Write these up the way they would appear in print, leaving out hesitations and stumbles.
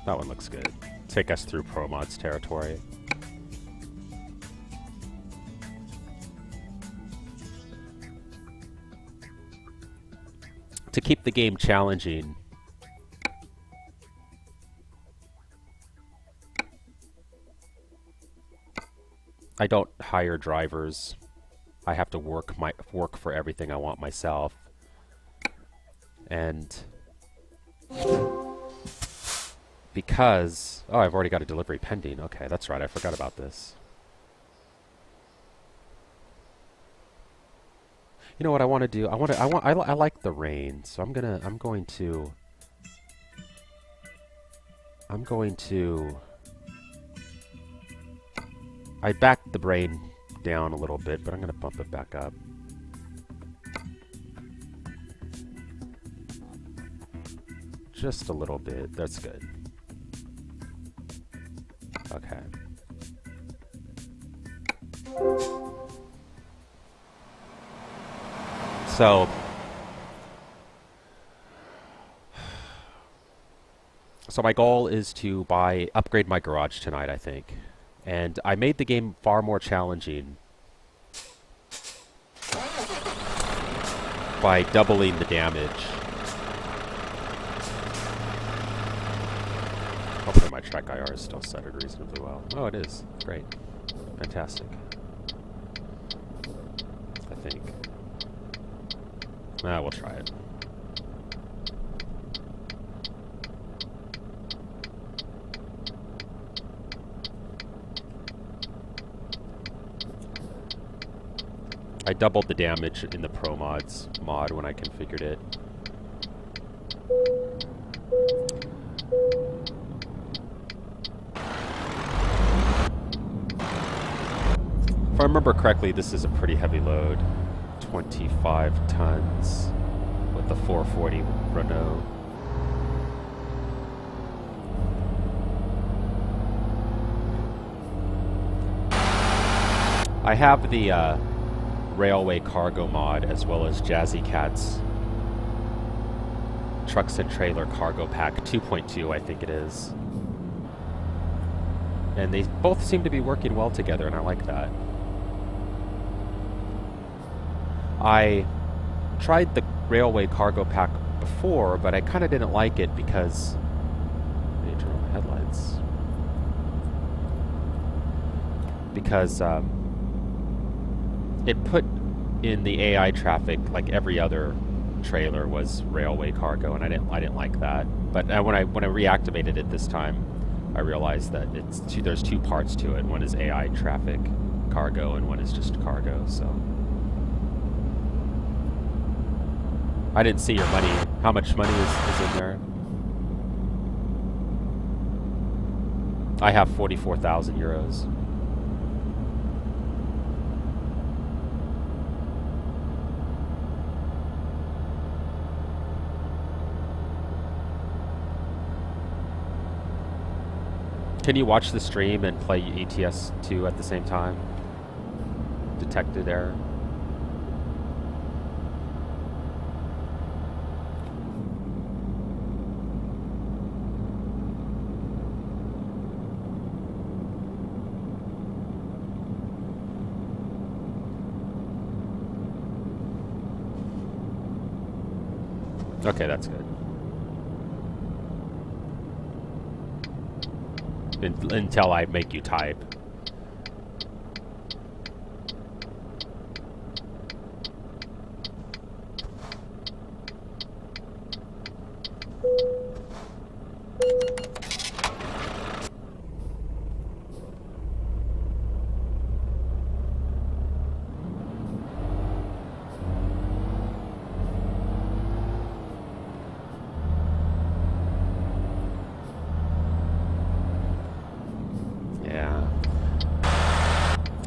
That one looks good. Take us through Pro Mods territory. To keep the game challenging, I don't hire drivers. I have to work for everything I want myself. And because I've already got a delivery pending. Okay, that's right. I forgot about this. You know what I want to do? I like the rain, so I'm going to I backed the rain down a little bit, but I'm going to bump it back up. Just a little bit. That's good. Okay. So my goal is to upgrade my garage tonight, I think. And I made the game far more challenging by doubling the damage. Hopefully my track IR is still set it reasonably well. Oh, it is. Great. Fantastic. I think. We'll try it. I doubled the damage in the Pro Mods mod when I configured it. If I remember correctly, this is a pretty heavy load. 25 tons with the 440 Renault. I have the Railway Cargo mod as well as Jazzy Cat's Trucks and Trailer Cargo Pack 2.2, I think it is. And they both seem to be working well together, and I like that. I tried the Railway Cargo Pack before, but I kind of didn't like it because... Let me turn on the headlights. Because it put in the AI traffic like every other trailer was railway cargo, and I didn't like that. But when I reactivated it this time, I realized that there's two parts to it. One is AI traffic cargo, and one is just cargo. So I didn't see your money. How much money is in there? I have 44,000 euros. Can you watch the stream and play ETS2 at the same time? Detected error. Okay, that's good. Until I make you type.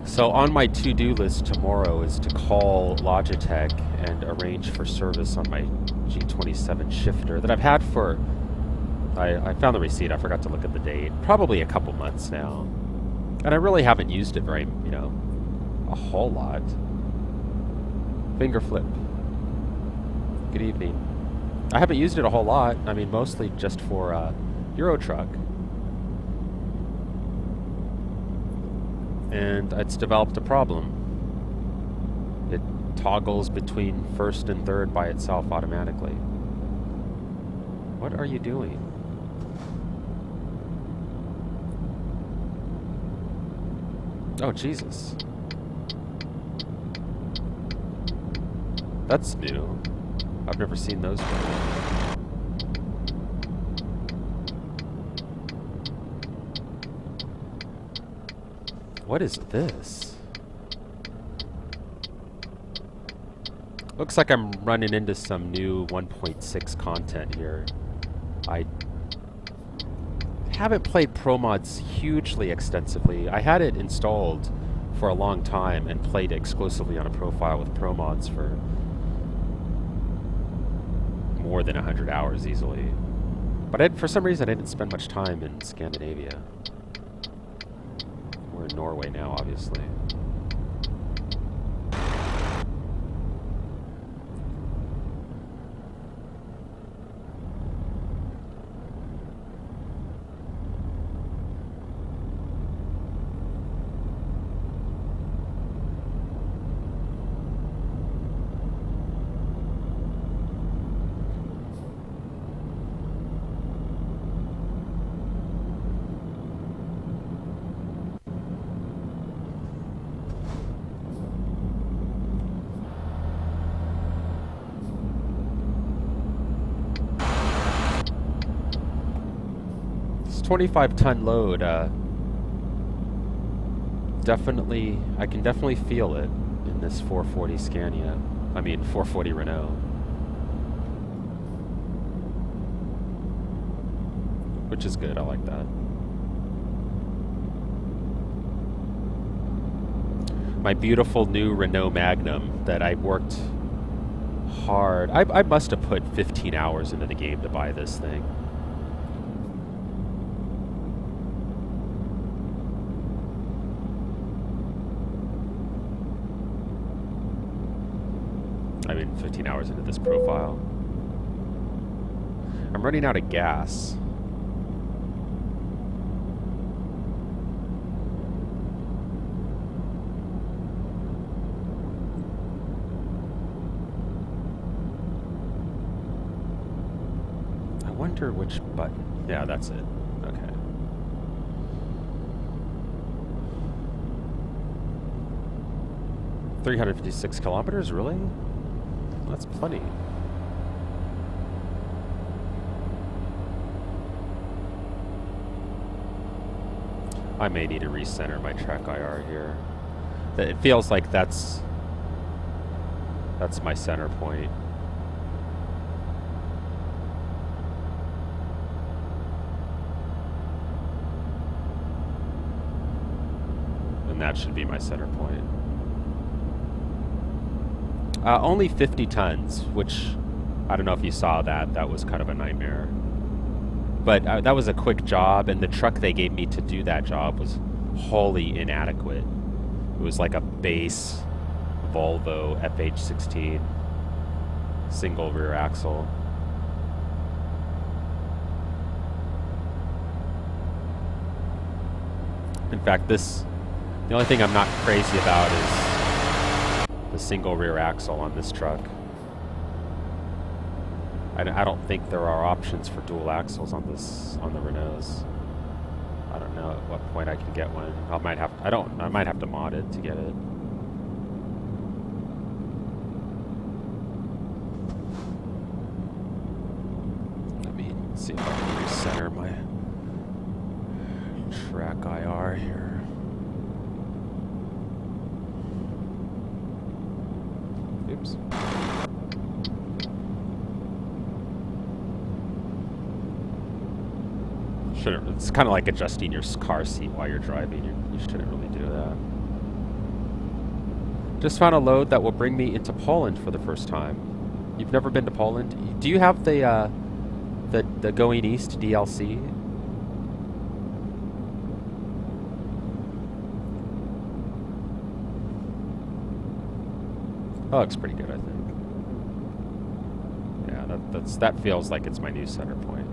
So on my to-do list tomorrow is to call Logitech and arrange for service on my G27 shifter that I've had for, I found the receipt, I forgot to look at the date, probably a couple months now. And I really haven't used it very, a whole lot. Finger flip. Good evening. I haven't used it a whole lot. I mean, mostly just for Euro Truck. and it's developed a problem. It toggles between first and third by itself automatically. What are you doing? Oh, Jesus. That's new. I've never seen those before. What is this? Looks like I'm running into some new 1.6 content here. I haven't played ProMods hugely extensively. I had it installed for a long time and played exclusively on a profile with ProMods for more than 100 hours easily. But for some reason I didn't spend much time in Scandinavia. We're in Norway now, obviously. This 25-ton load, definitely, I can definitely feel it in this 440 Scania. I mean, 440 Renault. Which is good, I like that. My beautiful new Renault Magnum that I worked hard. I must have put 15 hours into the game to buy this thing. I mean, 15 hours into this profile. I'm running out of gas. I wonder which button. Yeah, that's it. Okay. $356 kilometers, really? That's plenty. I may need to recenter my track IR here. It feels like that's my center point. And that should be my center point. Only 50 tons, which I don't know if you saw that. That was kind of a nightmare. But that was a quick job, and the truck they gave me to do that job was wholly inadequate. It was like a base Volvo FH16 single rear axle. In fact, the only thing I'm not crazy about is the single rear axle on this truck. I don't think there are options for dual axles on the Renaults. I don't know at what point I can get one. I might have to mod it to get it. Let me see if I can recenter my track IR here. Oops. It's kind of like adjusting your car seat while you're driving. You shouldn't really do that. Just found a load that will bring me into Poland for the first time. You've never been to Poland? Do you have the Going East DLC? That looks pretty good, I think. Yeah, that feels like it's my new center point.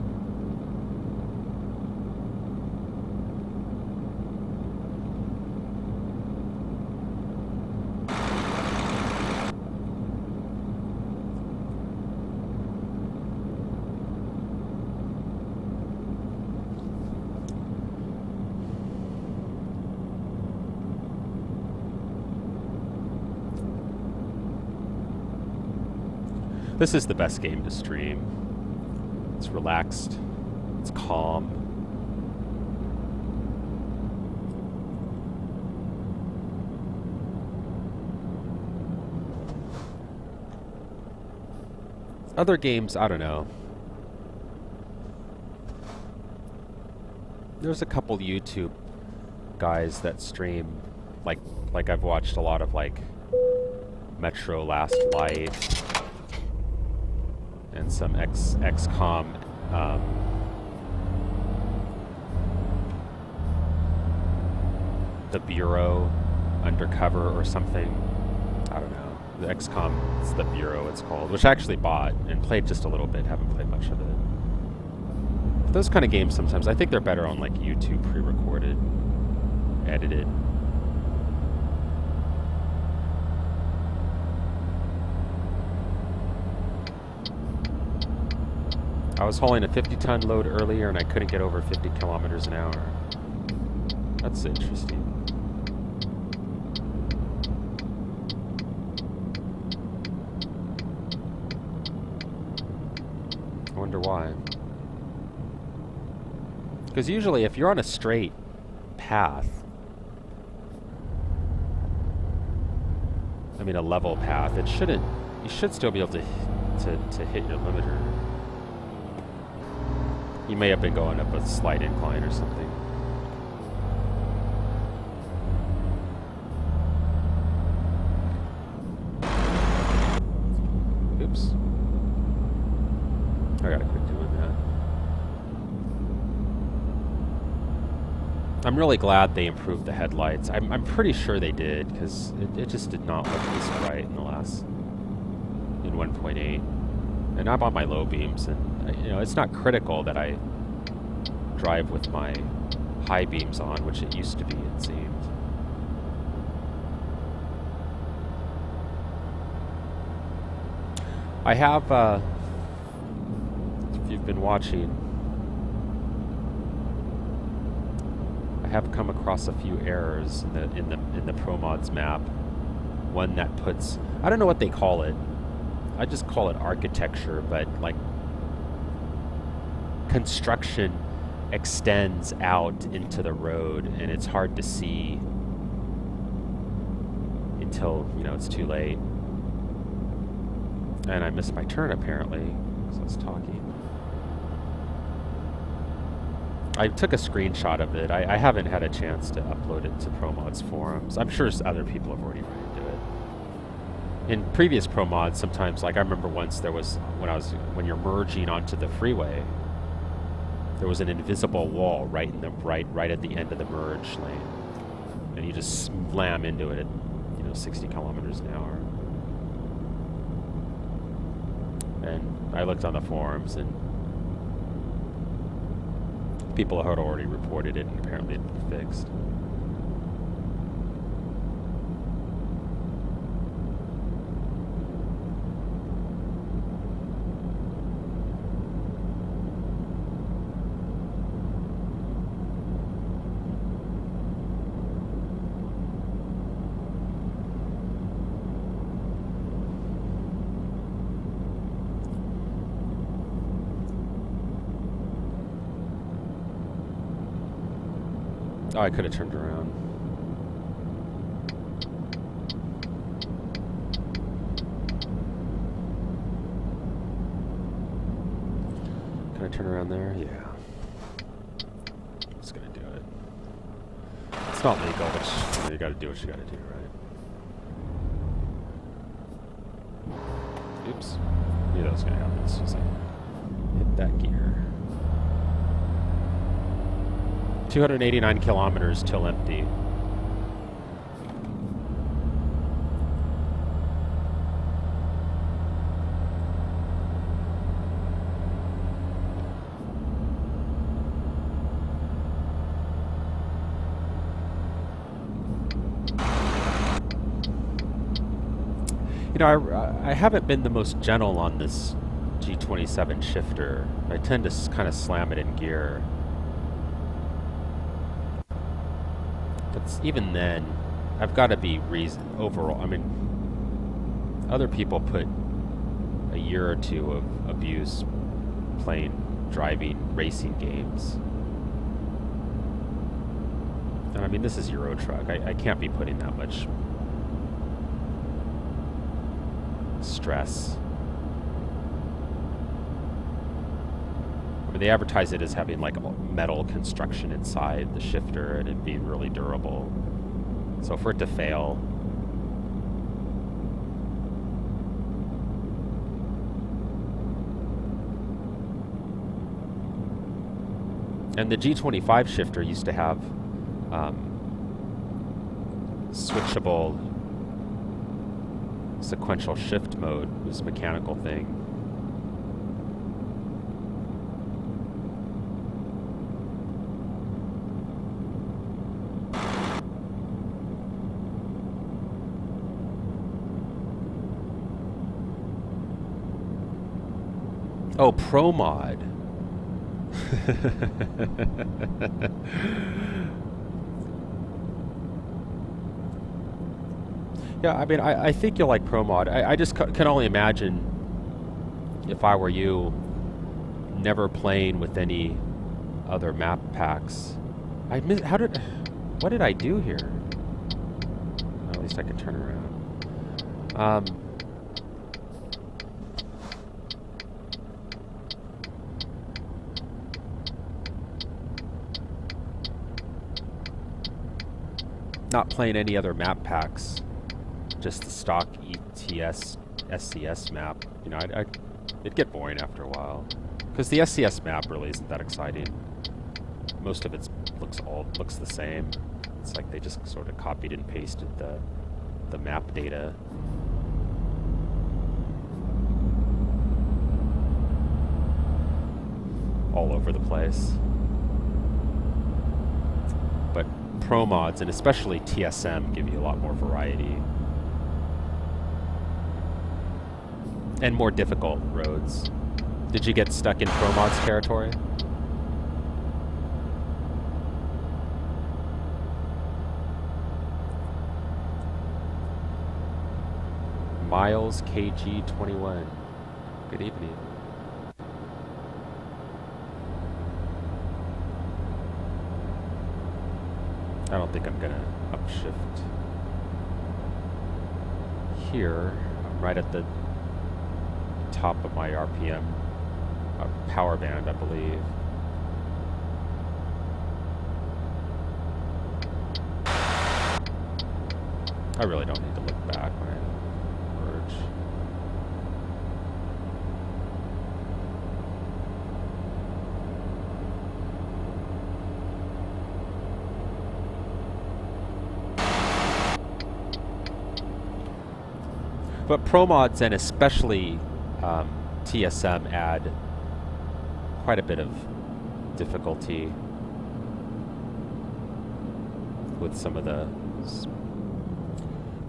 This is the best game to stream. It's relaxed. It's calm. Other games, I don't know. There's a couple YouTube guys that stream, like I've watched a lot of like Metro Last Light and some XCOM. The Bureau, Undercover or something. I don't know. The XCOM, it's the Bureau it's called, which I actually bought and played just a little bit, haven't played much of it. But those kind of games sometimes, I think they're better on like YouTube, pre-recorded, edited. I was hauling a 50-ton load earlier and I couldn't get over 50 kilometers an hour. That's interesting. I wonder why. Because usually if you're on a straight path, I mean a level path, you should still be able to hit your limiter. You may have been going up a slight incline or something. Oops. I gotta quit doing that. I'm really glad they improved the headlights. I'm pretty sure they did, because it just did not look this bright in 1.8. And I'm on my low beams, and it's not critical that I drive with my high beams on, which it used to be, it seemed. I have, if you've been watching, I have come across a few errors in the ProMods map. One that puts, I don't know what they call it. I just call it architecture, but like construction extends out into the road and it's hard to see until, it's too late. And I missed my turn apparently, because I was talking. I took a screenshot of it. I haven't had a chance to upload it to ProMods forums. I'm sure other people have already run into it. In previous ProMods, sometimes, like I remember once there was, when you're merging onto the freeway, there was an invisible wall right at the end of the merge lane. And you just slam into it at, 60 kilometers an hour. And I looked on the forums and people had already reported it and apparently it had been fixed. Oh, I could have turned around. Can I turn around there? Yeah. I'm just gonna do it. It's not legal, but you gotta do what you gotta do, right? Oops. Knew that was gonna happen. It's just like, hit that gear. 289 kilometers till empty. I haven't been the most gentle on this G27 shifter. I tend to kind of slam it in gear. But even then, I've got to be overall. I mean, other people put a a year or two of abuse playing driving racing games. And I mean, this is Euro Truck. I can't be putting that much stress. I mean, they advertise it as having like metal construction inside the shifter and it being really durable. So for it to fail, and the G25 shifter used to have switchable sequential shift mode, this mechanical thing. Oh, Pro Mod. Yeah, I mean, I think you'll like Pro Mod. I just can only imagine if I were you, never playing with any other map packs. What did I do here? Well, at least I can turn around. Not playing any other map packs, just the stock ETS SCS map. You know, it'd get boring after a while, because the SCS map really isn't that exciting. Most of it looks the same. It's like they just sort of copied and pasted the map data. All over the place. But Pro Mods, and especially TSM, give you a lot more variety. And more difficult roads. Did you get stuck in Pro Mods territory? Miles KG21. Good evening. I don't think I'm gonna upshift here. I'm right at the top of my RPM power band, I believe. I really don't need to look back when I merge. But Pro Mods, and especially TSM, add quite a bit of difficulty with some of the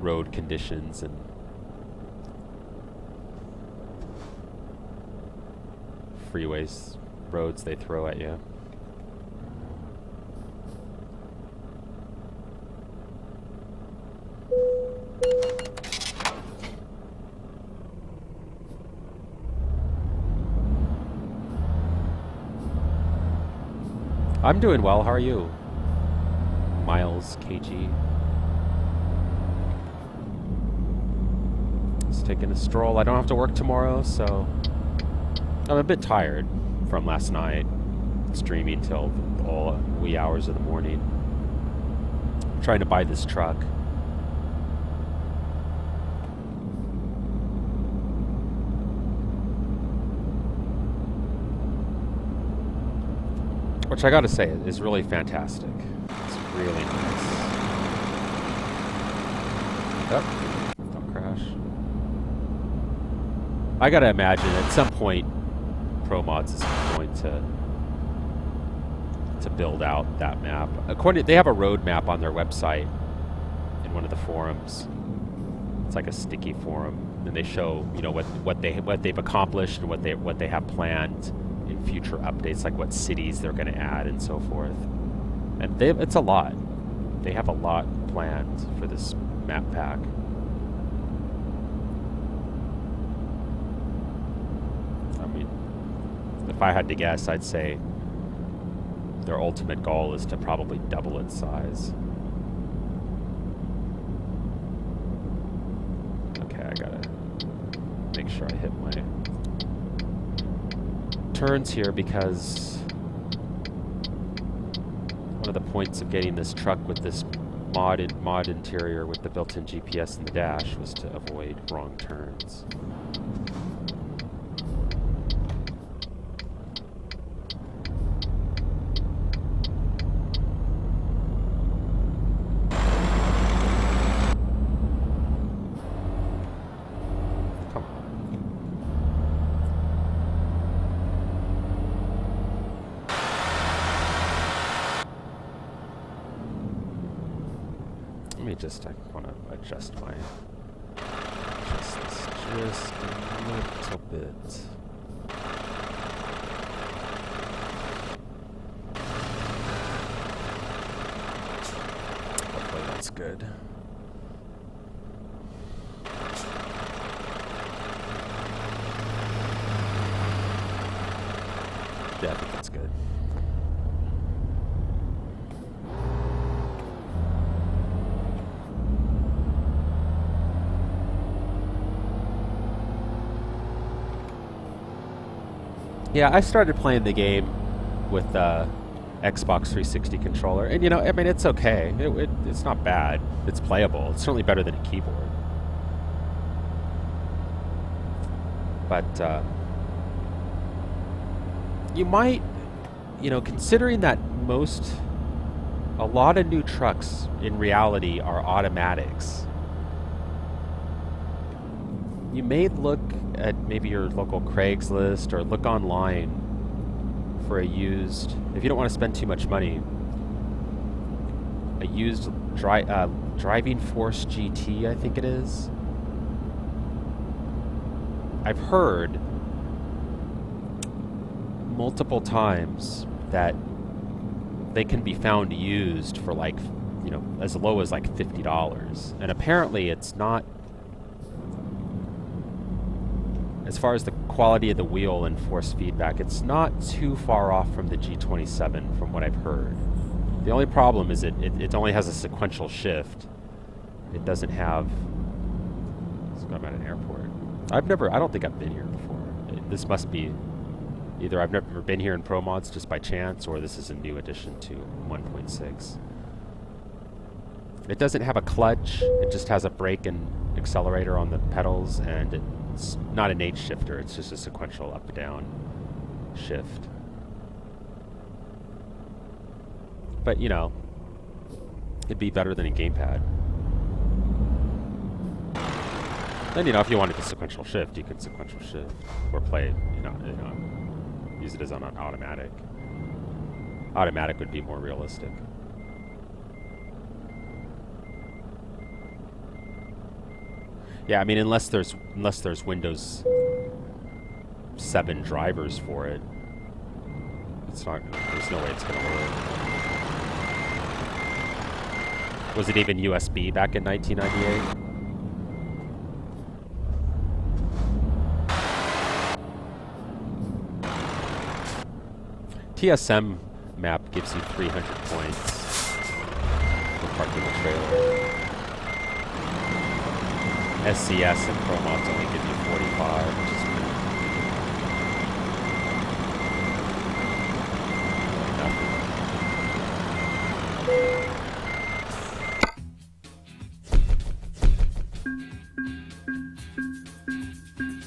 road conditions and freeways, roads they throw at you. I'm doing well. How are you? Miles KG. Just taking a stroll. I don't have to work tomorrow, so I'm a bit tired from last night, streaming till all wee hours of the morning. I'm trying to buy this truck. Which I gotta say is really fantastic. It's really nice. Oh, don't crash. I gotta imagine at some point Pro Mods is going to build out that map. They have a road map on their website in one of the forums. It's like a sticky forum, and they show, you know, what they've accomplished and what they have planned in future updates, like what cities they're going to add and so forth. And it's a lot. They have a lot planned for this map pack. if I had to guess, I'd say their ultimate goal is to probably double its size. Okay, I gotta make sure I hit my turns here, because one of the points of getting this truck with this mod interior with the built-in GPS in the dash was to avoid wrong turns. I want to adjust this just a little bit. Hopefully that's good. Yeah, I think that's good. Yeah, I started playing the game with Xbox 360 controller, and you know, I mean, it's okay. It's not bad. It's playable. It's certainly better than a keyboard. But you might, you know, considering that a lot of new trucks in reality are automatics, you may look at maybe your local Craigslist or look online for a used, if you don't want to spend too much money, a used Driving Force GT, I think it is. I've heard multiple times that they can be found used for like, you know, as low as like $50. And apparently it's not, as far as the quality of the wheel and force feedback, it's not too far off from the G27 from what I've heard. The only problem is it only has a sequential shift. It doesn't have, I'm at an airport. I don't think I've been here before. This must be, either I've never been here in Pro Mods just by chance, or this is a new addition to 1.6. It doesn't have a clutch, it just has a brake and accelerator on the pedals, and it's not an H shifter, it's just a sequential up-down shift. But, you know, it'd be better than a gamepad. Then, you know, if you wanted the sequential shift, you could sequential shift, or play, you know, use it as an automatic. Automatic would be more realistic. Yeah, I mean, unless there's Windows 7 drivers for it, there's no way it's gonna work. Was it even USB back in 1998? TSM map gives you 300 points for parking the trailer. SCS and Pro Mods only give you 45, which is nothing.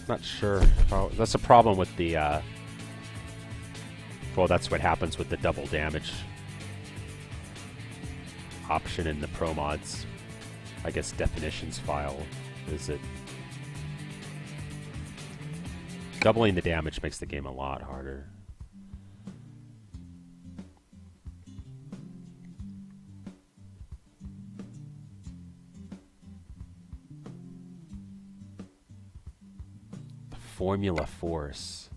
Not sure. That's a problem with the well, that's what happens with the double damage option in the Pro Mods, I guess, definitions file. Is it doubling the damage makes the game a lot harder. The Formula Force.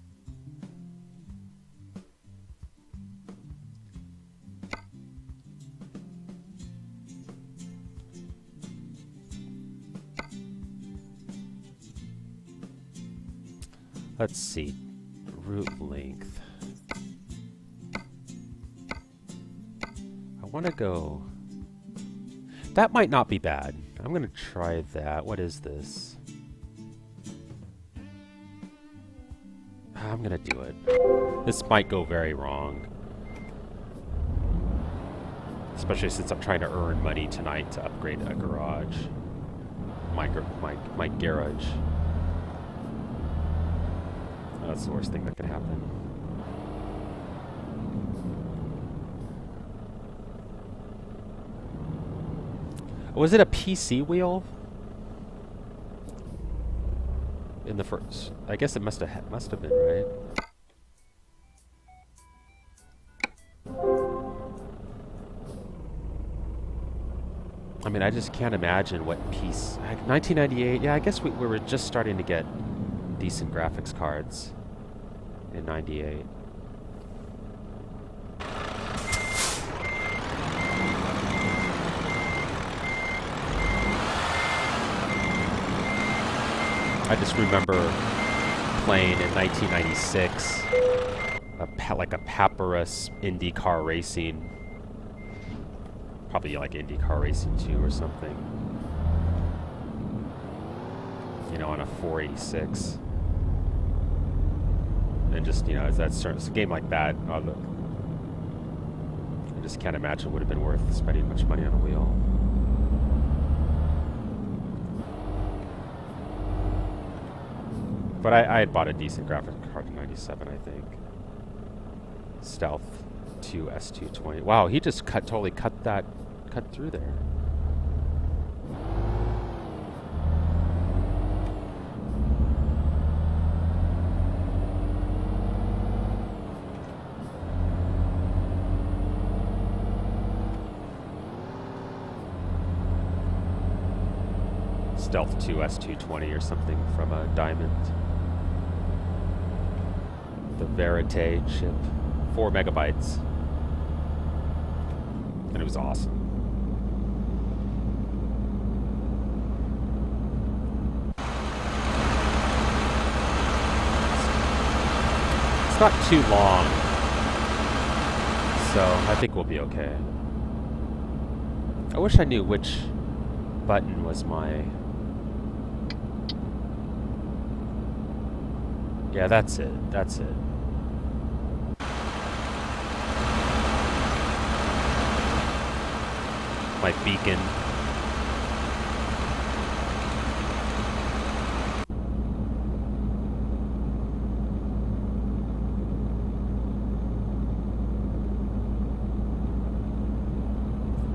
Let's see. Route length. want to go... That might not be bad. I'm going to try that. What is this? I'm going to do it. This might go very wrong. Especially since I'm trying to earn money tonight to upgrade a garage. My garage. Oh, that's the worst thing that could happen. Was it a PC wheel? In the first, I guess it must have been, right? I mean, I just can't imagine what piece. 1998. Yeah, I guess we were just starting to get decent graphics cards in '98. I just remember playing in 1996 like a Papyrus IndyCar Racing, probably like IndyCar Racing 2 or something, you know, on a 486. And just, you know, it's a game like that, I just can't imagine it would have been worth spending much money on a wheel. But I had bought a decent graphics card in '97, I think. Stealth 2 S220. Wow, he just totally cut through there. Stealth 2 S220 or something from a Diamond. The Verite chip, 4 megabytes, and it was awesome. It's not too long, so I think we'll be okay. I wish I knew which button was my... Yeah, that's it. That's it. My beacon. I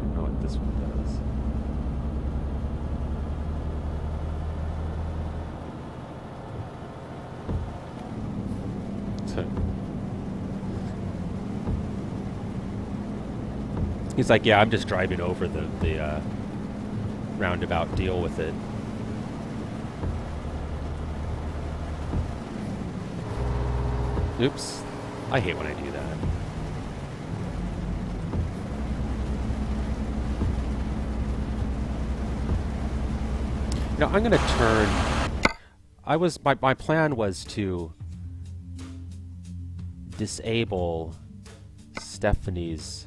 don't know what this one does. He's like, yeah, I'm just driving over the roundabout, deal with it. Oops. I hate when I do that. Now I'm gonna turn... My plan was to disable Stephanie's...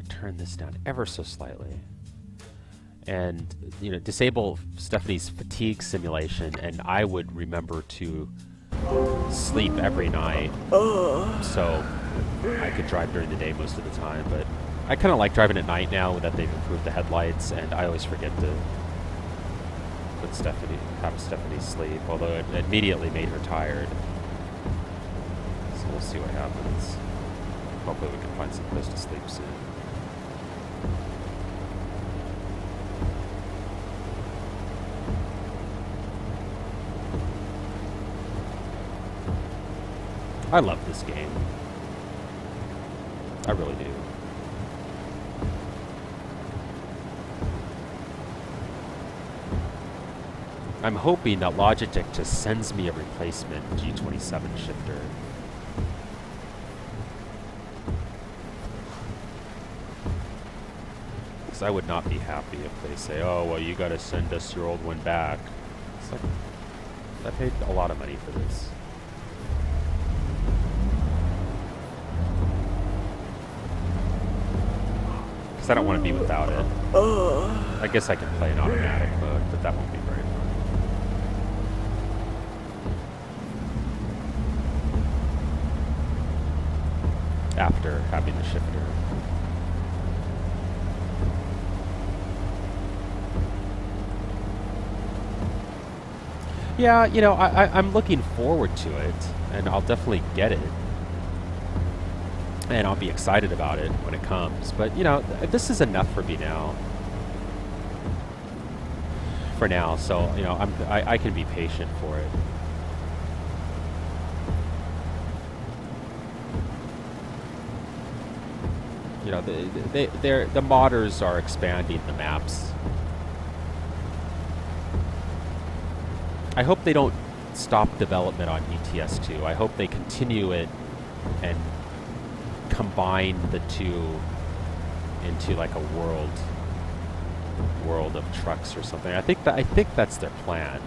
turn this down ever so slightly, and disable Stephanie's fatigue simulation, and I would remember to sleep every night, so I could drive during the day most of the time. But I kind of like driving at night now that they've improved the headlights, and I always forget to have Stephanie sleep, although it immediately made her tired. So we'll see what happens. Hopefully we can find some place to sleep soon. I love this game. I really do. I'm hoping that Logitech just sends me a replacement G27 shifter. Because I would not be happy if they say, oh, well, you gotta send us your old one back. It's like, I paid a lot of money for this. Because I don't want to be without it. I guess I can play in automatic mode, but that won't be very fun. After having the shifter. Yeah, you know, I'm looking forward to it, and I'll definitely get it. And I'll be excited about it when it comes. But, you know, this is enough for me now. For now, so, you know, I can be patient for it. You know, the modders are expanding the maps. I hope they don't stop development on ETS2. I hope they continue it and combine the two into like a world of trucks or something. I think that's their plan.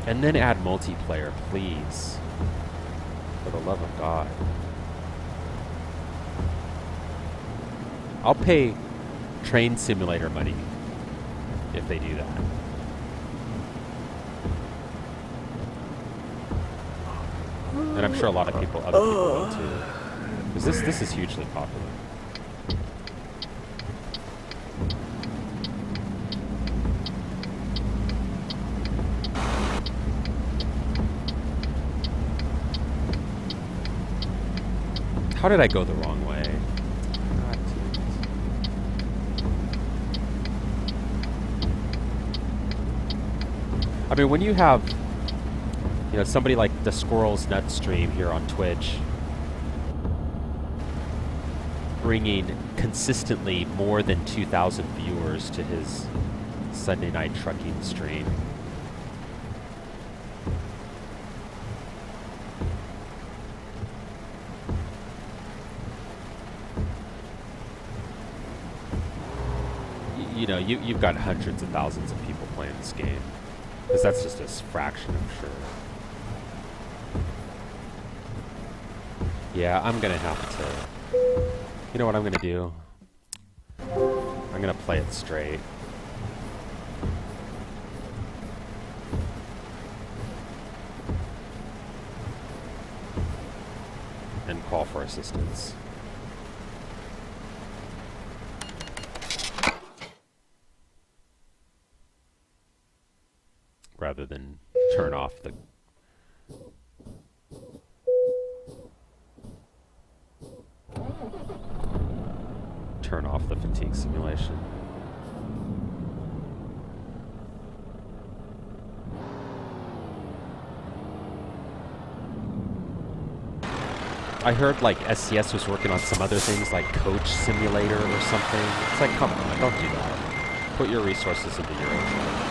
And then add multiplayer, please. For the love of God. I'll pay train simulator money if they do that. And I'm sure a lot of other people will too. Because this is hugely popular. How did I go the wrong way? I mean, when you have, you know, somebody like the Squirrel's Nut stream here on Twitch bringing consistently more than 2,000 viewers to his Sunday night trucking stream. You know, you've got hundreds of thousands of people playing this game. Because that's just a fraction, I'm sure. Yeah, I'm gonna have to... You know what I'm gonna do? I'm gonna play it straight. And call for assistance. Rather than turn off the... turn off the fatigue simulation. I heard like SCS was working on some other things like coach simulator or something. It's like, come on, don't do that. Put your resources into your own show.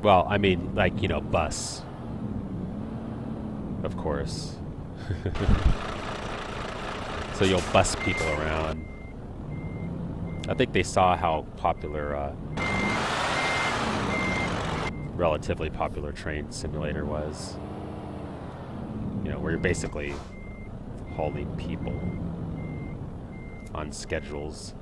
Well, I mean, like, you know, bus. Of course. So you'll bus people around. I think they saw how popular, relatively popular train simulator was. You know, where you're basically hauling people on schedules.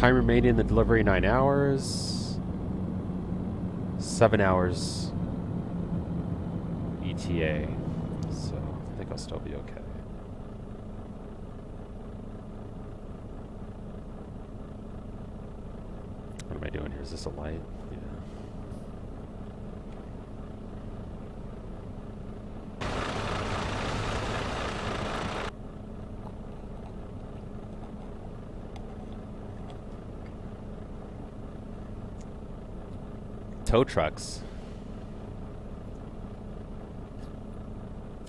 Time remaining in the delivery 9 hours. 7 hours ETA. So I think I'll still be okay. What am I doing here? Is this a light? Yeah. Tow trucks.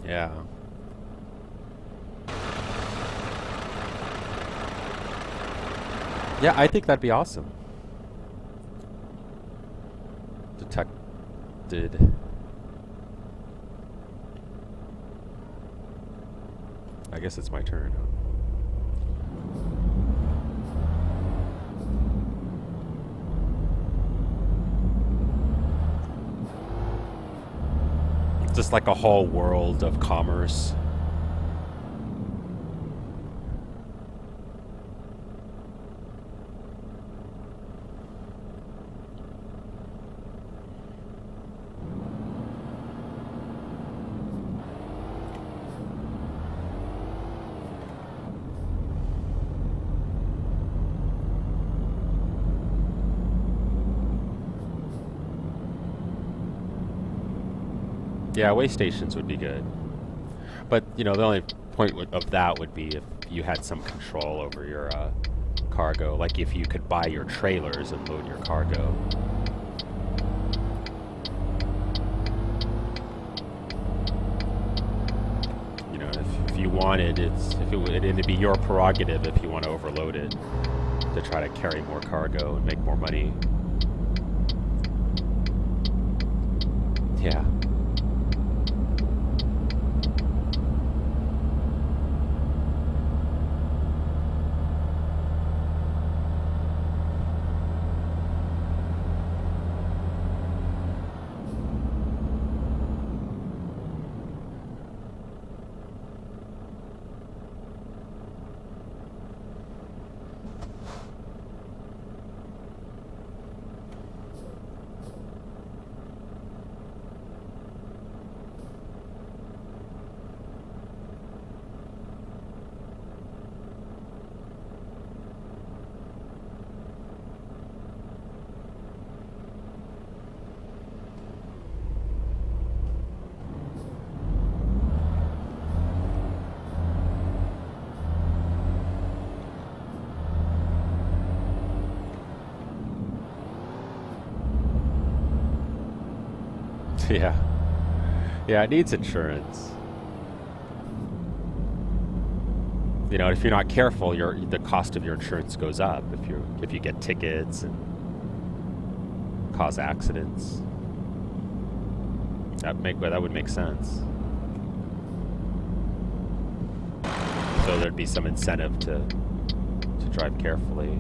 Yeah. Yeah, I think that'd be awesome. Detected. I guess it's my turn. Just like a whole world of commerce. Yeah, way stations would be good. But, you know, the only point of that would be if you had some control over your cargo. Like if you could buy your trailers and load your cargo. You know, if you wanted, it'd be your prerogative if you want to overload it to try to carry more cargo and make more money. Yeah. Yeah. Yeah, it needs insurance. You know, if you're not careful, the cost of your insurance goes up if you get tickets and cause accidents. That would make sense. So there'd be some incentive to drive carefully.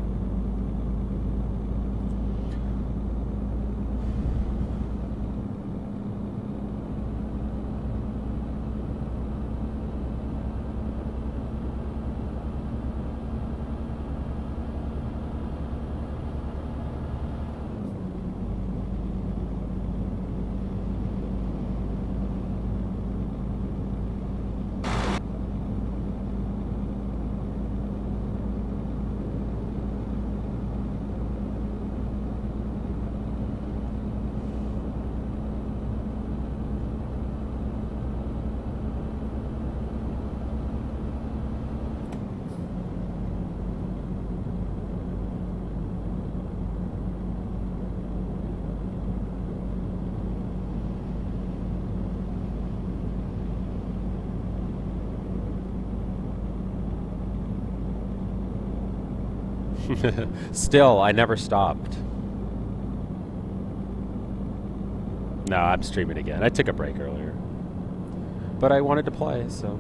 Still, I never stopped. No, I'm streaming again. I took a break earlier. But I wanted to play, so...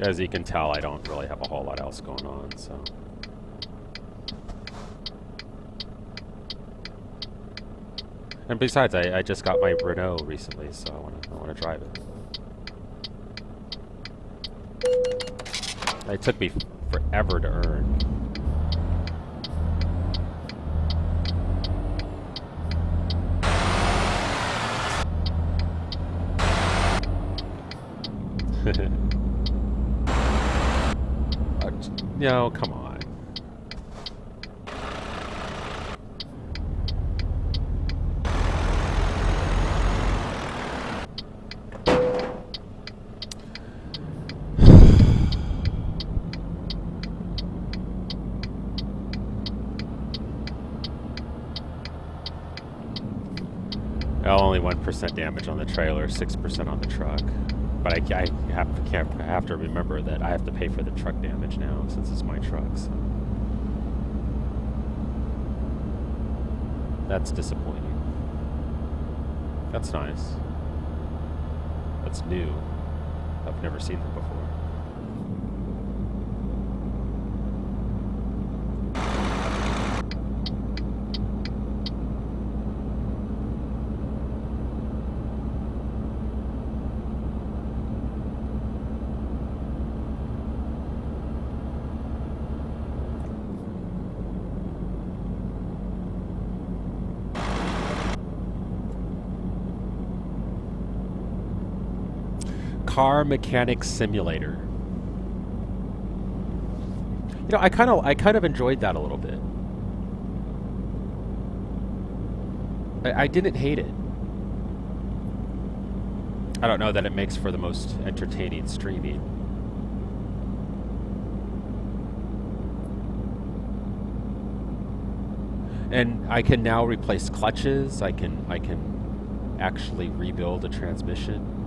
As you can tell, I don't really have a whole lot else going on, so... And besides, I just got my Renault recently, so I wanna drive it. It took me forever to earn. No, come on. Only 1% damage on the trailer, 6% on the truck. But I have to remember that I have to pay for the truck damage now since it's my truck. So. That's disappointing. That's nice. That's new. I've never seen that before. Car Mechanic Simulator. You know, I kind of enjoyed that a little bit. I didn't hate it. I don't know that it makes for the most entertaining streaming. And I can now replace clutches. I can actually rebuild a transmission.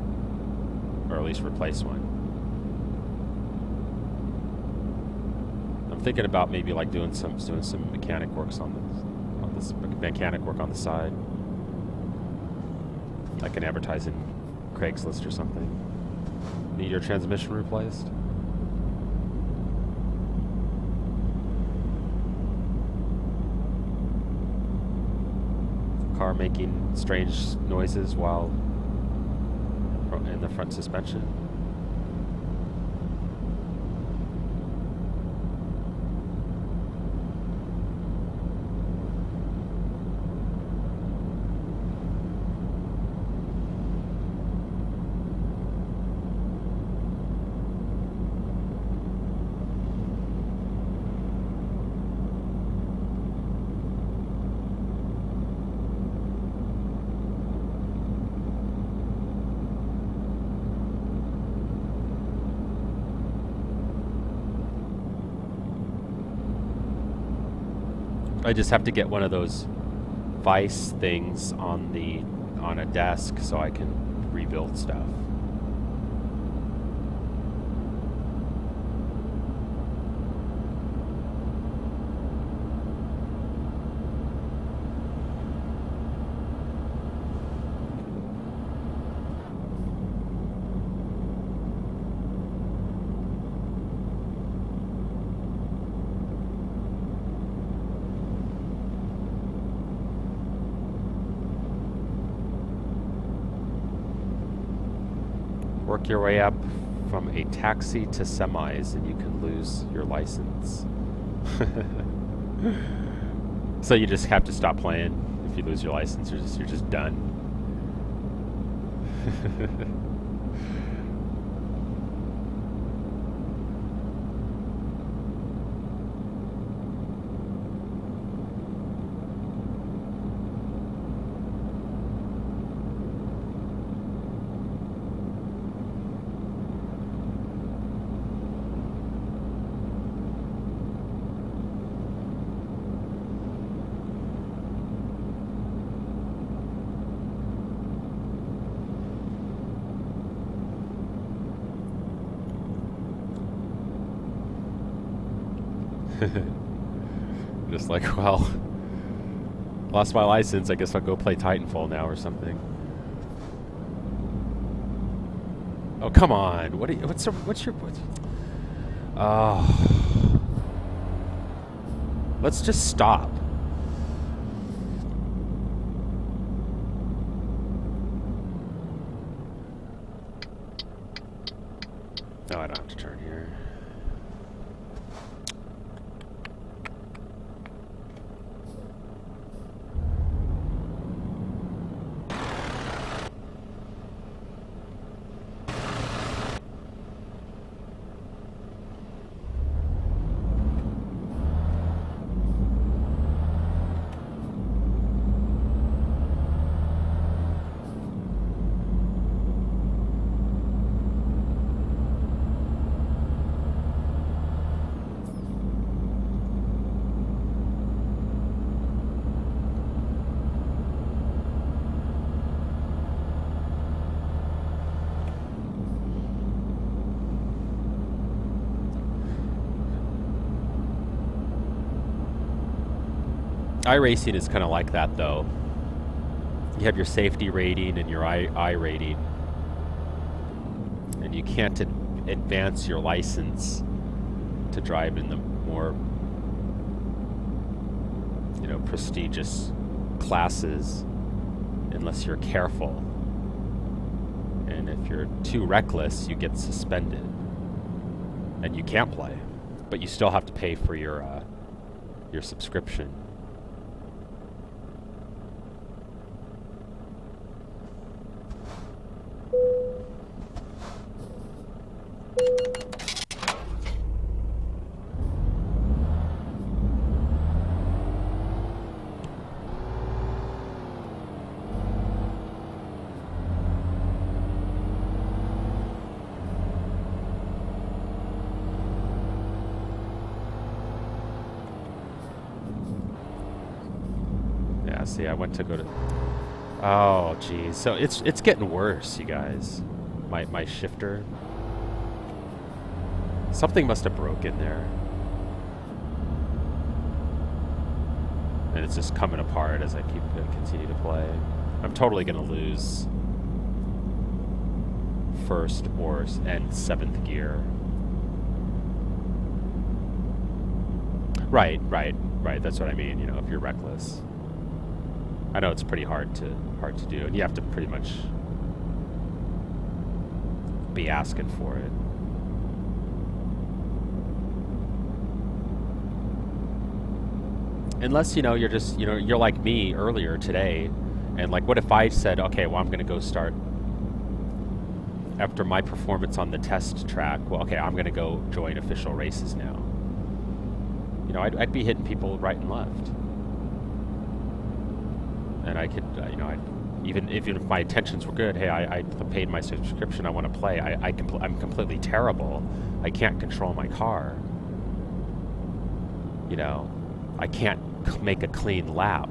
Or at least replace one. I'm thinking about maybe like doing some mechanic works on this mechanic work on the side. I can advertise in Craigslist or something. Need your transmission replaced? Car making strange noises while in the front suspension. I just have to get one of those vice things on a desk so I can rebuild stuff. Work your way up from a taxi to semis and you can lose your license. So you just have to stop playing. If you lose your license, you're just done. Just like, well, lost my license. I guess I'll go play Titanfall now or something. Oh, come on! What's your? Oh, let's just stop. No, I don't have to turn here. iRacing is kind of like that, though. You have your safety rating and your I rating, and you can't advance your license to drive in the more, you know, prestigious classes unless you're careful. And if you're too reckless, you get suspended, and you can't play, but you still have to pay for your subscription. See, I went to go to... Oh, geez. So it's getting worse, you guys. My shifter. Something must have broken there. And it's just coming apart as I continue to play. I'm totally going to lose first and seventh gear. Right. That's what I mean, you know, if you're reckless. I know it's pretty hard to do, and you have to pretty much be asking for it. Unless, you know, you're just, you know, you're like me earlier today, and like, what if I said, okay, well, I'm going to go start after my performance on the test track. Well, okay, I'm going to go join official races now. You know, I'd be hitting people right and left. And I could, you know, even if my intentions were good, hey, I paid my subscription, I want to play. I'm completely terrible. I can't control my car. You know, I can't make a clean lap,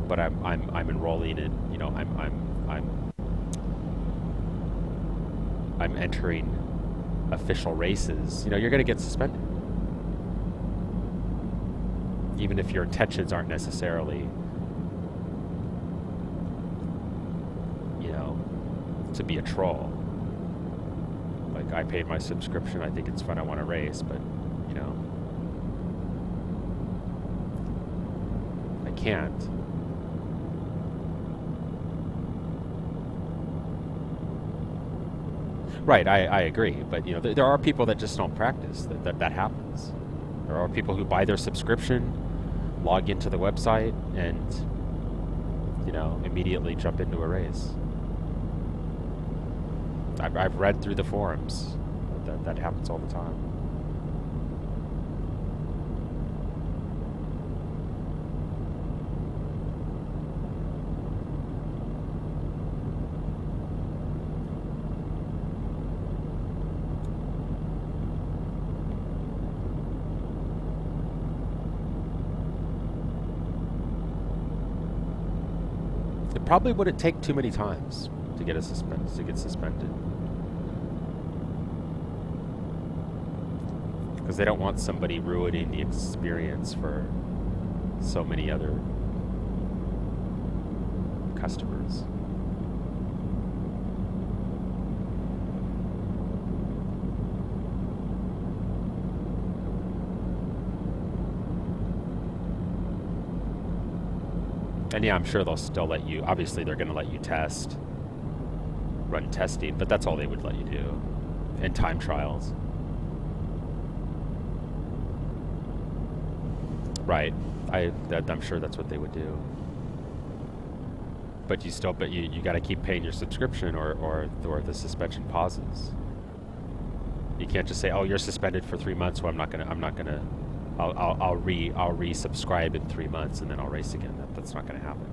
but I'm enrolling in, you know, I'm entering official races. You know, you're going to get suspended, even if your intentions aren't necessarily, to be a troll. Like, I paid my subscription, I think it's fun, I want to race, but, you know, I can't. Right, I agree, but, you know, there are people that just don't practice, that happens. There are people who buy their subscription, log into the website, and, you know, immediately jump into a race. I've read through the forums. That happens all the time. It probably wouldn't take too many times to get suspended. Because they don't want somebody ruining the experience for so many other customers. And yeah, I'm sure they'll still let you, obviously they're going to let you run testing, but that's all they would let you do. and time trials. Right. I'm sure that's what they would do. But you got to keep paying your subscription, or the suspension pauses. You can't just say, "Oh, you're suspended for 3 months, so I'm not gonna. I'll resubscribe in 3 months and then I'll race again." That's not gonna happen.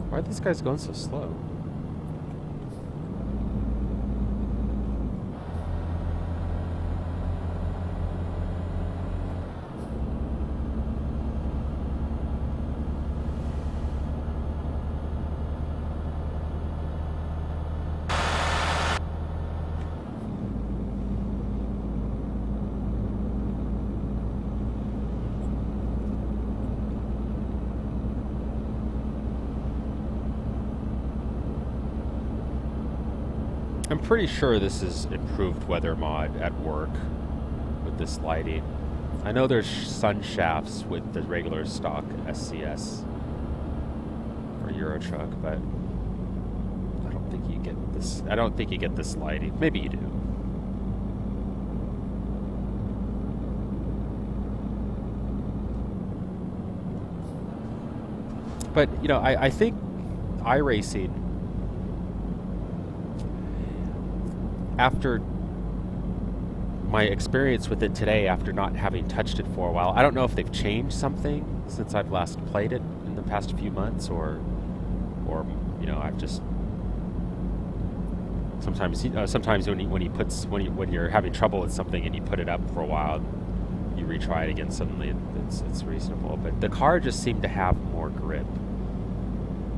Why are these guys going so slow? I'm pretty sure this is improved weather mod at work with this lighting. I know there's sun shafts with the regular stock SCS or Euro truck, but I don't think you get this. I don't think you get this lighting. Maybe you do. But you know, I think iRacing, after my experience with it today, after not having touched it for a while, I don't know if they've changed something since I've last played it in the past few months, or you know, I've just sometimes when you're having trouble with something and you put it up for a while, you retry it again, suddenly it's reasonable. But the car just seemed to have more grip.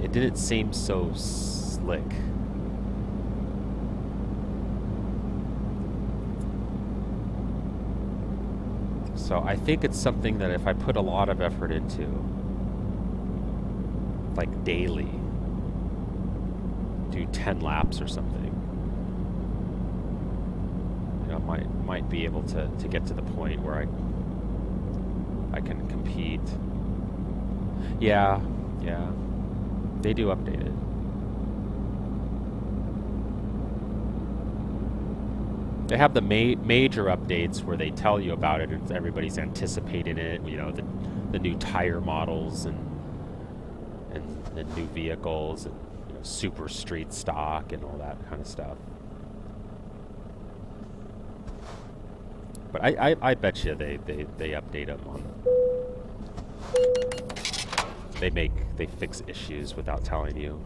It didn't seem so slick. So I think it's something that if I put a lot of effort into, like daily, do 10 laps or something, you know, might be able to get to the point where I can compete. Yeah, they do update it. They have the major updates where they tell you about it, and everybody's anticipating it. You know, the new tire models and new vehicles, and you know, super street stock and all that kind of stuff. But I bet you they update them on. They fix issues without telling you,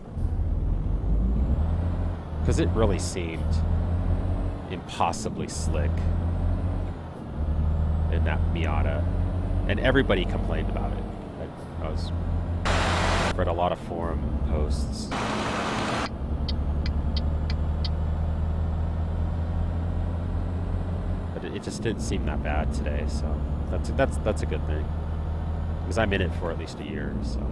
because it really seemed impossibly slick in that Miata, and everybody complained about it. I've read a lot of forum posts. But it just didn't seem that bad today, so that's a good thing, because I'm in it for at least a year, so.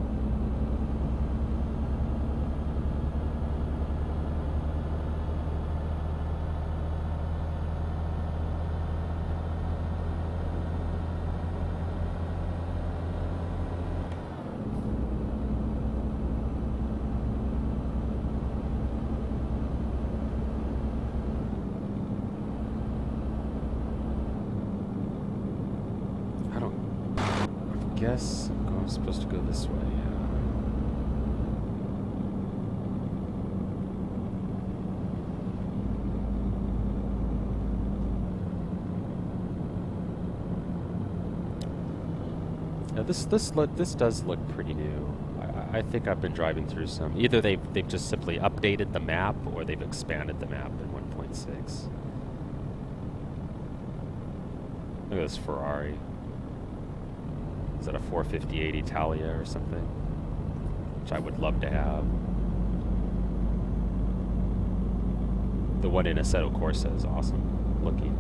I guess I'm supposed to go this way. Yeah, this does look pretty new. I think I've been driving through some. Either they've just simply updated the map, or they've expanded the map at one point. 1.6. Look at this Ferrari. Is that a 458 Italia or something? Which I would love to have. The one in Assetto Corsa is awesome looking.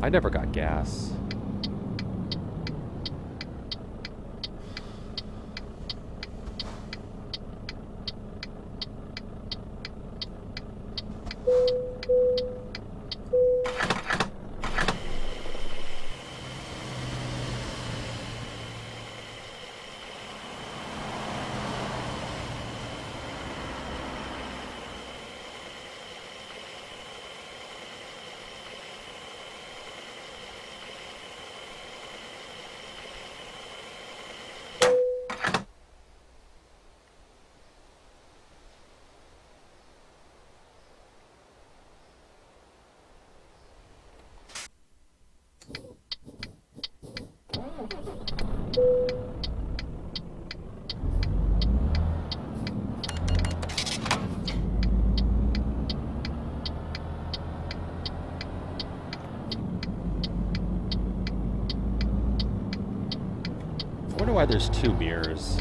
I never got gas. I wonder why there's two mirrors.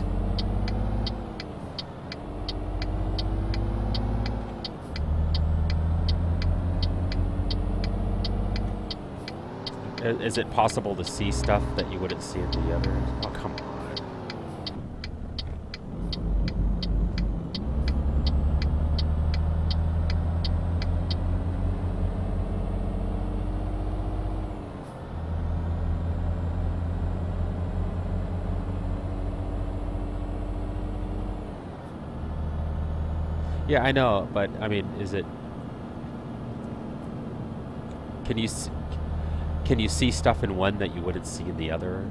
Is it possible to see stuff that you wouldn't see in the others? Oh, come on. Yeah, I know, but I mean, is it? Can you see stuff in one that you wouldn't see in the other?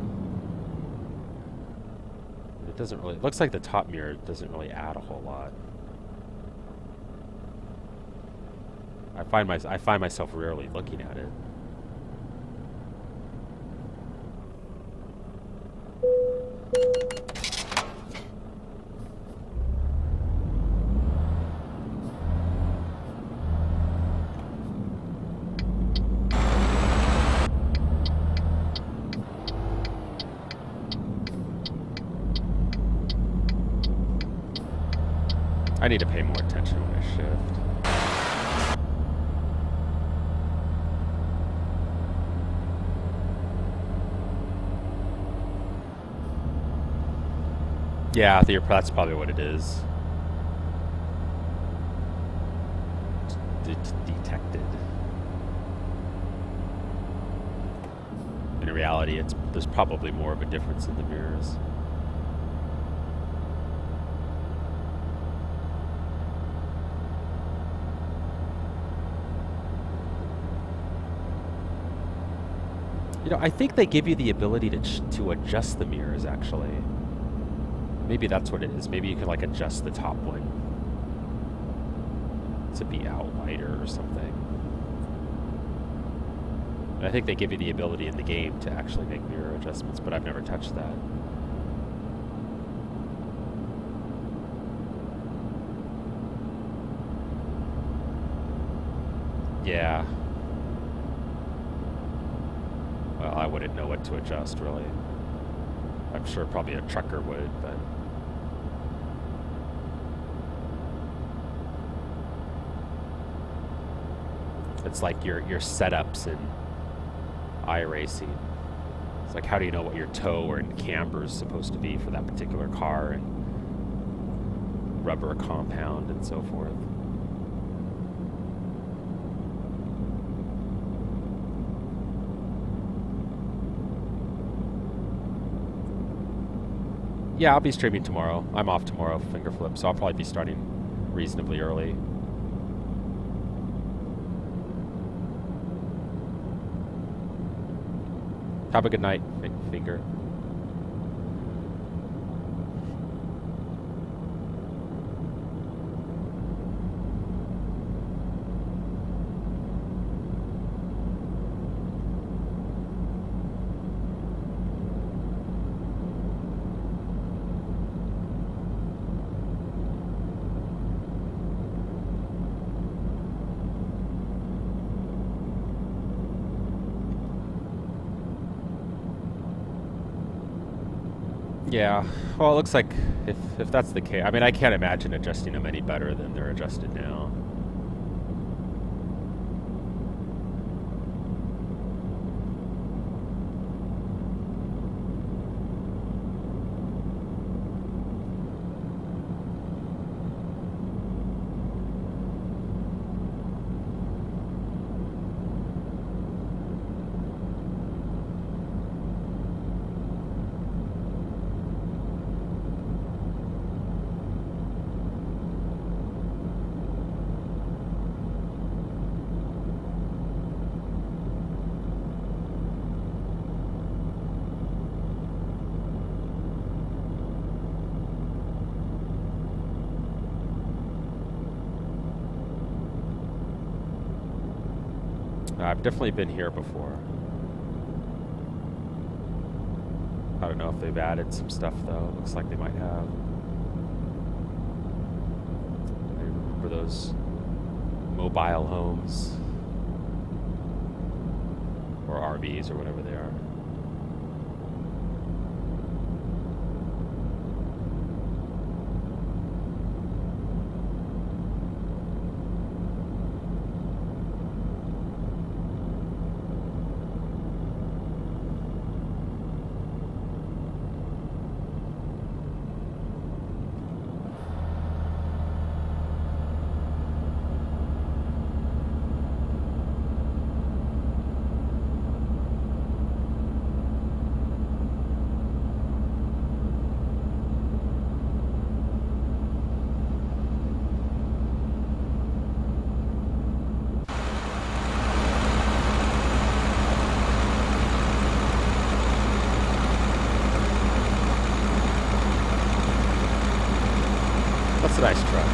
It doesn't really. It looks like the top mirror doesn't really add a whole lot. I find myself rarely looking at it. I need to pay more attention when I shift. Yeah, that's probably what it is. Detected. In reality, there's probably more of a difference in the mirrors. You know, I think they give you the ability to adjust the mirrors, actually. Maybe that's what it is. Maybe you can, like, adjust the top one to be out wider or something. And I think they give you the ability in the game to actually make mirror adjustments, but I've never touched that. Yeah. Well, I wouldn't know what to adjust, really. I'm sure probably a trucker would, but... It's like your setups in iRacing. It's like, how do you know what your toe or camber is supposed to be for that particular car, and rubber compound and so forth. Yeah, I'll be streaming tomorrow. I'm off tomorrow, finger flip, so I'll probably be starting reasonably early. Have a good night, finger. Yeah. Well, it looks like if that's the case, I mean, I can't imagine adjusting them any better than they're adjusted now. I've definitely been here before. I don't know if they've added some stuff though. Looks like they might have. I remember those mobile homes or RVs or whatever they are. That's a nice truck.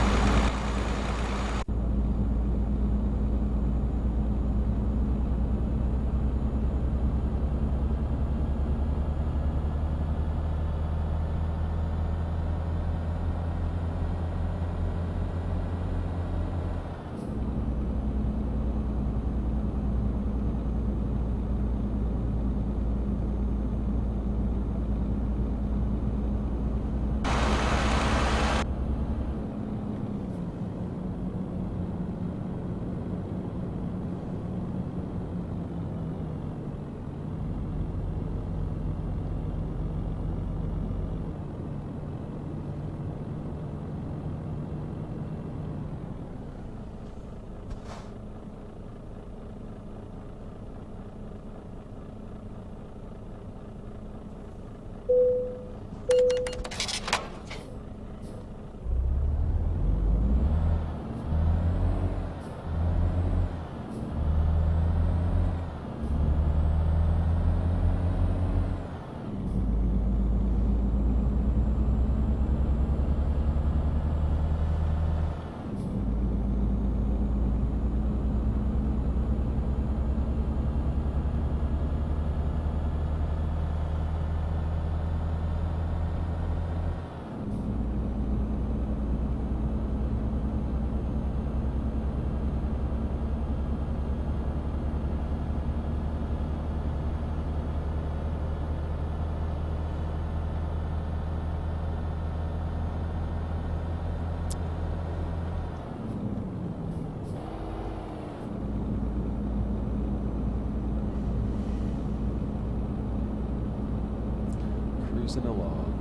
Cruising along.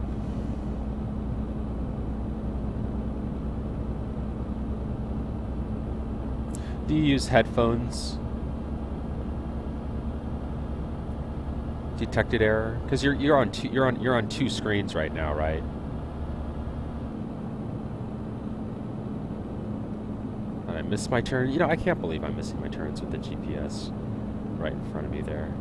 Do you use headphones? Detected error? Because you're on two screens right now, right? Did I miss my turn? You know, I can't believe I'm missing my turns with the GPS right in front of me there.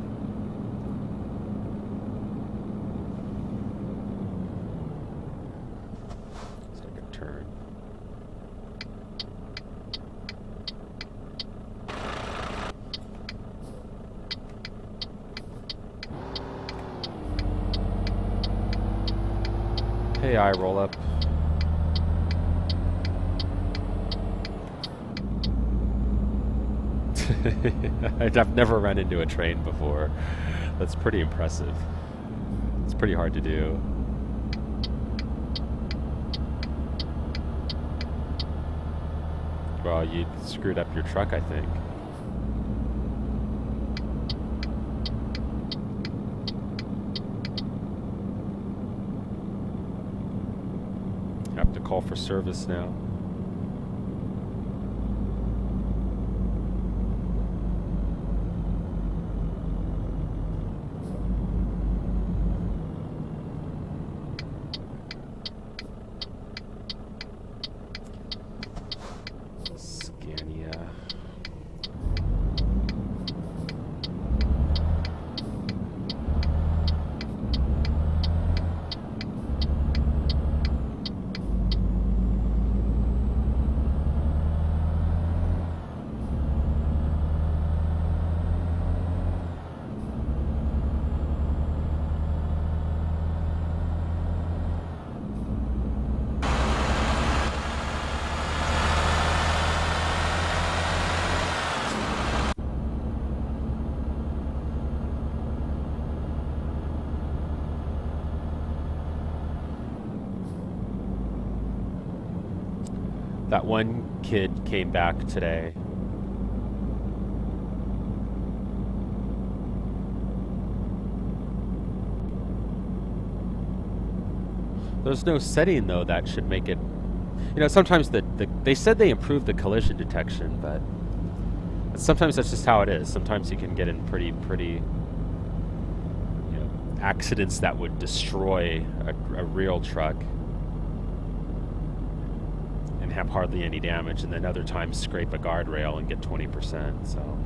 Second turn. Hey, I roll up. I've never run into a train before. That's pretty impressive. It's pretty hard to do. Well, you screwed up your truck, I think. Have to call for service now. That one kid came back today. There's no setting, though, that should make it... You know, sometimes they said they improved the collision detection, but sometimes that's just how it is. Sometimes you can get in pretty, you know, accidents that would destroy a real truck and have hardly any damage, and then other times scrape a guardrail and get 20%, so...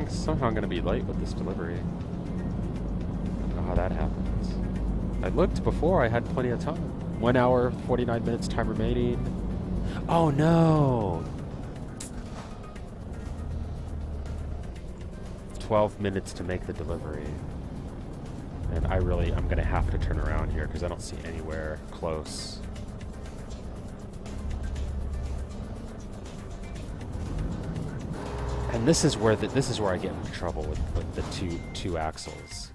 Somehow I'm going to be late with this delivery. I don't know how that happens. I looked before, I had plenty of time. 1 hour, 49 minutes time remaining. Oh no! 12 minutes to make the delivery. And I'm going to have to turn around here because I don't see anywhere close. And this is where I get into trouble with the two axles.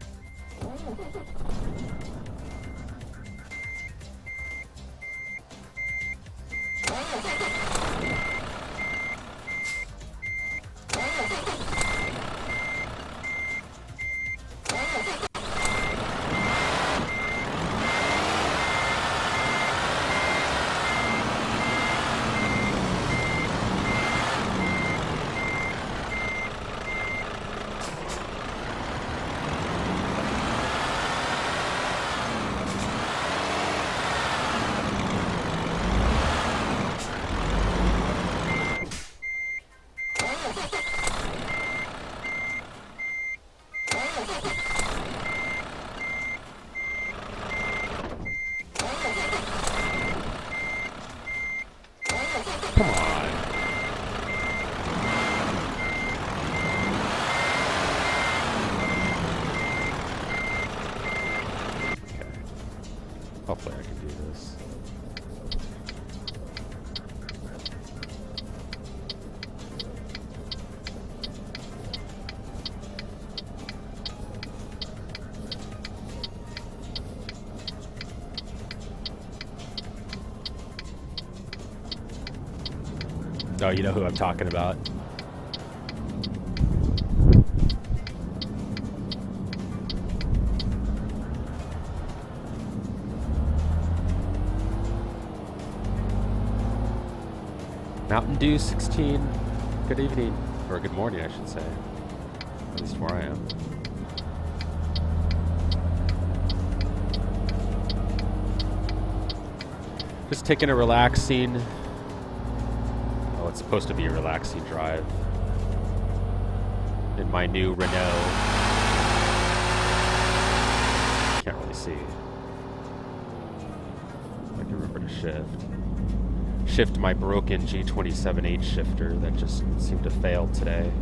Hopefully I can do this. Oh, you know who I'm talking about. Mountain Dew 16. Good evening. Or good morning, I should say. At least where I am. Just taking a relaxing... Oh, it's supposed to be a relaxing drive. In my new Renault. Can't really see. I can remember to shift my broken G27H shifter that just seemed to fail today.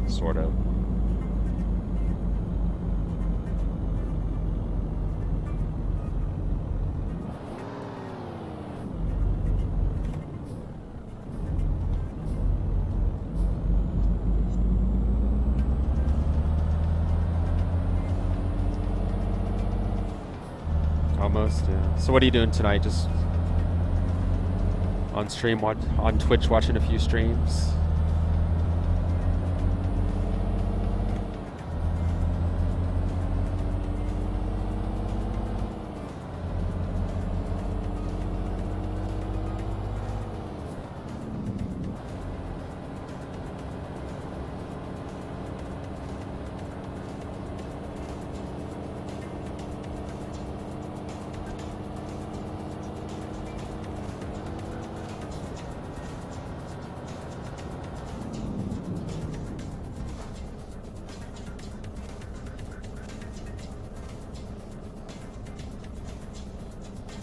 Sort of. Almost, yeah. So what are you doing tonight? Just on stream, on Twitch, watching a few streams?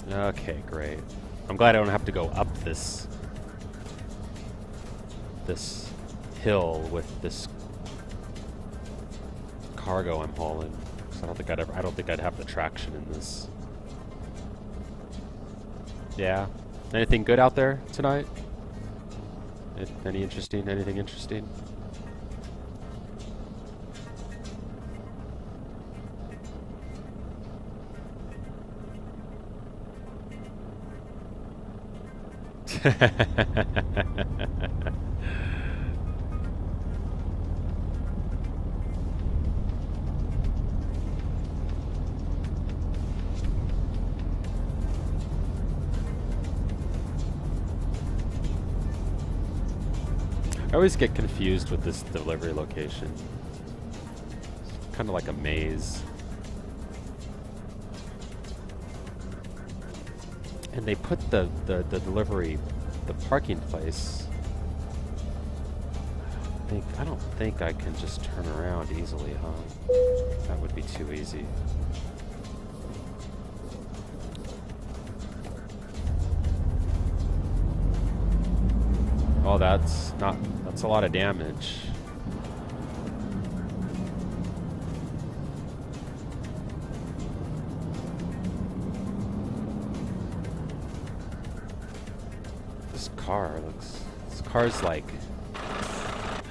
Okay, great. I'm glad I don't have to go up this hill with this cargo I'm hauling. 'Cause I don't think I'd have the traction in this. Yeah. Anything good out there tonight? Anything interesting? I always get confused with this delivery location. It's kind of like a maze. And they put the delivery, the parking place. I don't think I can just turn around easily, huh? That would be too easy. Oh, that's a lot of damage. This car's like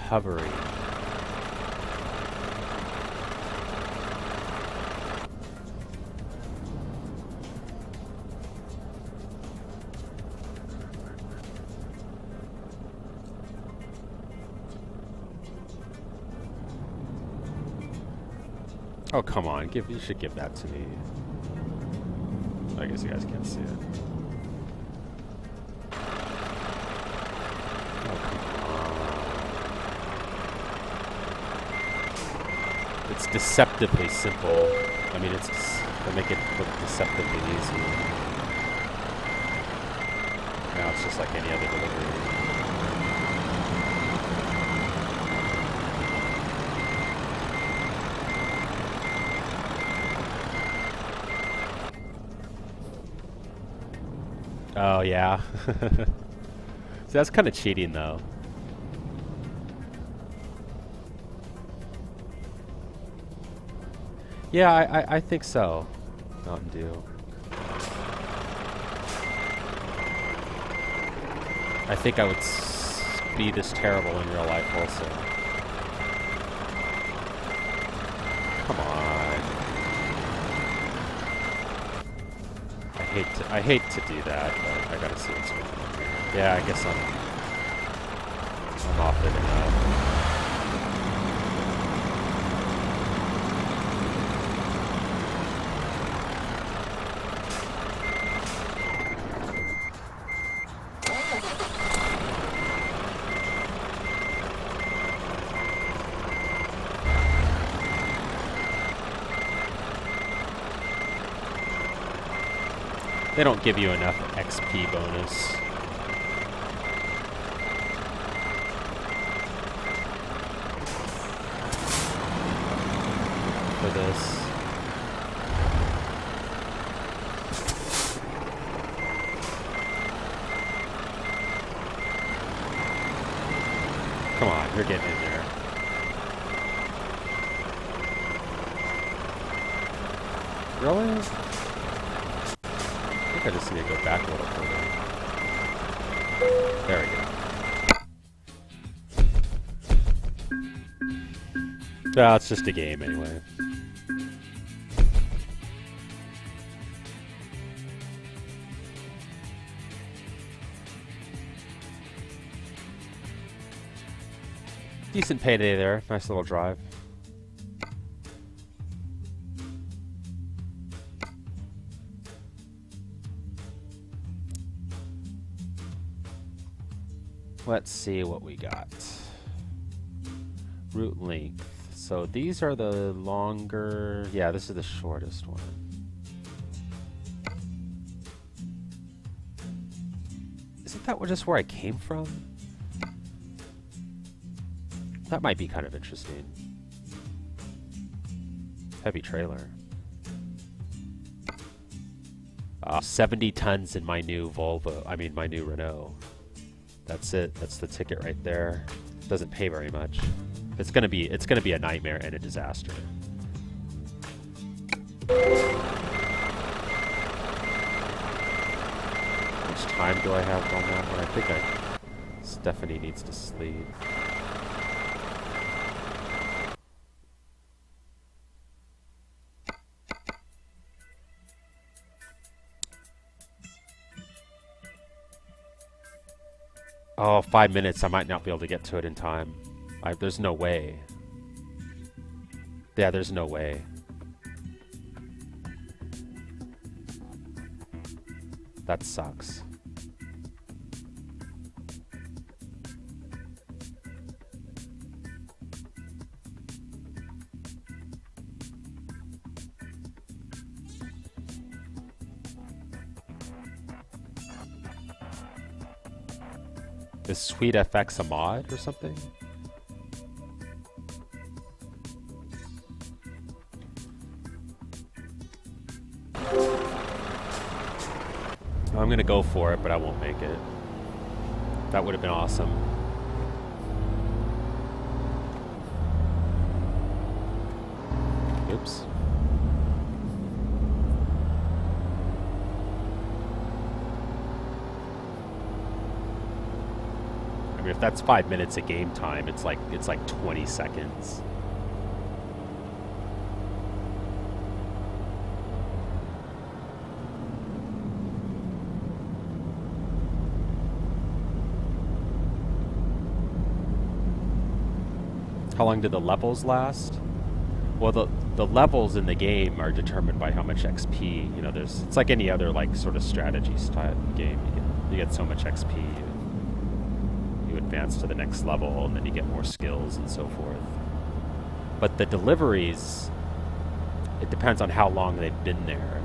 hovering. Oh, come on. You should give that to me. I guess you guys can't see it. Oh, come on. It's deceptively simple. I mean, they make it look deceptively easy. Now it's just like any other delivery. Oh, yeah. So that's kind of cheating, though. Yeah, I think so. Mountain Dew. I think I would be this terrible in real life also. Come on. I hate to do that, but I gotta see what's going on here. Yeah, I guess I'm off it enough. They don't give you enough XP bonus. For this. Come on, you're getting in there. Really? I just need to go back a little further. There we go. It's just a game anyway. Decent payday there. Nice little drive. Let's see what we got. Route length. So these are the longer... Yeah, this is the shortest one. Isn't that just where I came from? That might be kind of interesting. Heavy trailer. 70 tons in my new Volvo. I mean, my new Renault. That's it. That's the ticket right there. Doesn't pay very much. It's gonna be a nightmare and a disaster. How much time do I have on that one? I think Stephanie needs to sleep. Oh, 5 minutes. I might not be able to get to it in time. There's no way. Yeah, there's no way. That sucks. Is Sweet FX a mod or something? I'm gonna go for it, but I won't make it. That would have been awesome. Oops. I mean, if that's 5 minutes of game time, it's like 20 seconds. How long did the levels last? Well, the levels in the game are determined by how much XP. You know, it's like any other like sort of strategy style game. You get so much XP, you advance to the next level, and then you get more skills and so forth. But the deliveries, it depends on how long they've been there.